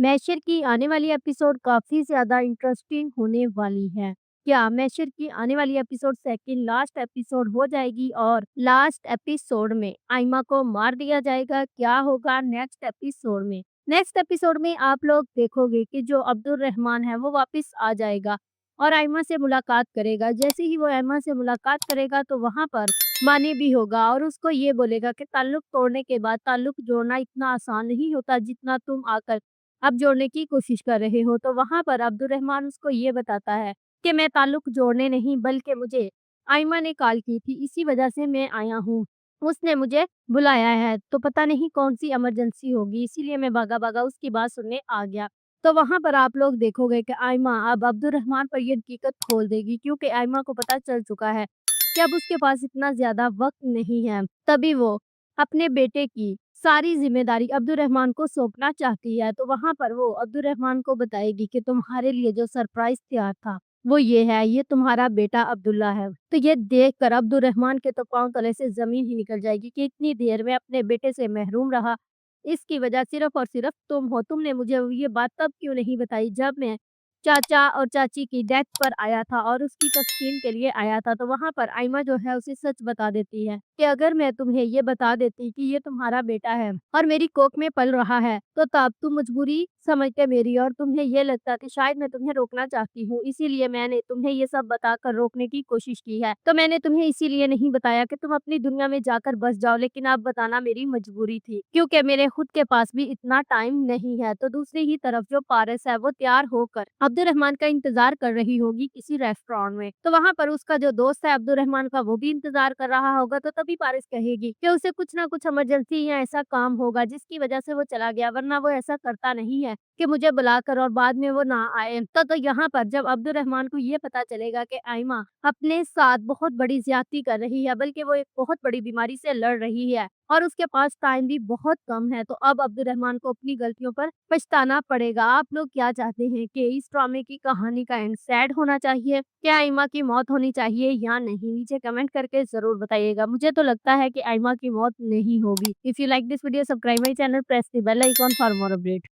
Masher की आने वाली एपिसोड काफ़ी ज़्यादा इंटरेस्टिंग होने वाली है। क्या मैशर की आने वाली एपिसोड सेकंड लास्ट एपिसोड हो जाएगी और लास्ट एपिसोड में आइमा को मार दिया जाएगा? क्या होगा नेक्स्ट एपिसोड में? नेक्स्ट एपिसोड में आप लोग देखोगे कि जो अब्दुल रहमान है वो वापस आ जाएगा और आइमा से मुलाकात करेगा। जैसे ही वो आइमा से मुलाकात करेगा तो वहाँ पर मानी भी होगा और उसको ये बोलेगा कि ताल्लुक तोड़ने के बाद ताल्लुक जोड़ना इतना आसान नहीं होता जितना तुम आकर अब जोड़ने की कोशिश कर रहे हो। तो वहाँ पर अब्दुर्रहमान उसको ये बताता है कि मैं ताल्लुक जोड़ने नहीं बल्कि मुझे आइमा ने कॉल की थी, इसी वजह से मैं आया हूँ। उसने मुझे बुलाया है, तो पता नहीं कौन-सी इमरजेंसी होगी, इसीलिए मैं भागा-भागा उसकी बात सुनने आ गया। तो वहाँ पर आप लोग देखोगे कि आइमा अब अब्दुर्रहमान पर ये हकीकत खोल देगी क्योंकि आइमा को पता चल चुका है कि अब उसके पास इतना ज़्यादा वक़्त नहीं है। तभी वो अपने बेटे की सारी ज़िम्मेदारी अब्दुर्रहमान को सौंपना चाहती है। तो वहाँ पर वो अब्दुर्रहमान को बताएगी कि तुम्हारे लिए जो सरप्राइज़ तैयार था, वो ये है, ये तुम्हारा बेटा अब्दुल्ला है। तो ये देखकर अब्दुर्रहमान के तो पाँव तले से ज़मीन ही निकल जाएगी कि इतनी देर में अपने बेटे से महरूम रहा, इसकी वजह सिर्फ़ और सिर्फ़ तुम हो। तुमने मुझे ये बात तब क्यों नहीं बताई जब मैं चाचा और चाची की डेथ पर आया था और उसकी तस्कीन के लिए आया था। तो वहाँ पर आइमा जो है उसे सच बता देती है कि अगर मैं तुम्हें ये बता देती कि ये तुम्हारा बेटा है और मेरी कोख में पल रहा है, तो तब तुम मजबूरी समझते मेरी और तुम्हें ये लगता कि शायद मैं तुम्हें रोकना चाहती हूँ, इसीलिए मैंने तुम्हें ये सब बताकर रोकने की कोशिश की है। तो मैंने तुम्हें इसीलिए नहीं बताया कि तुम अपनी दुनिया में जाकर बस जाओ, लेकिन अब बताना मेरी मजबूरी थी क्योंकि मेरे खुद के पास भी इतना टाइम नहीं है। तो दूसरी ही तरफ जो पारस है वो तैयार होकर अब्दुर्रहमान का इंतजार कर रही होगी किसी रेस्टोरेंट में। तो वहाँ पर उसका जो दोस्त है अब्दुर्रहमान का वो भी इंतजार कर रहा होगा। तो तभी पारस कहेगी कि उसे कुछ ना कुछ इमरजेंसी या ऐसा काम होगा जिसकी वजह से वो चला गया, वरना वो ऐसा करता नहीं है कि मुझे बुलाकर और बाद में वो ना आए। तो यहाँ पर जब अब्दुर्रहमान को ये पता चलेगा कि आइमा अपने साथ बहुत बड़ी ज्यादती कर रही है, बल्कि वो एक बहुत बड़ी बीमारी से लड़ रही है और उसके पास टाइम भी बहुत कम है, तो अब अब्दुर्रहमान को अपनी गलतियों पर पछताना पड़ेगा। आप लोग क्या चाहते हैं कि इस ड्रामे की कहानी का एंड सैड होना चाहिए? क्या आइमा की मौत होनी चाहिए या नहीं? नीचे कमेंट करके ज़रूर बताइएगा। मुझे तो लगता है कि आइमा की मौत नहीं होगी। If you like this video, subscribe my channel, press the bell icon for more update.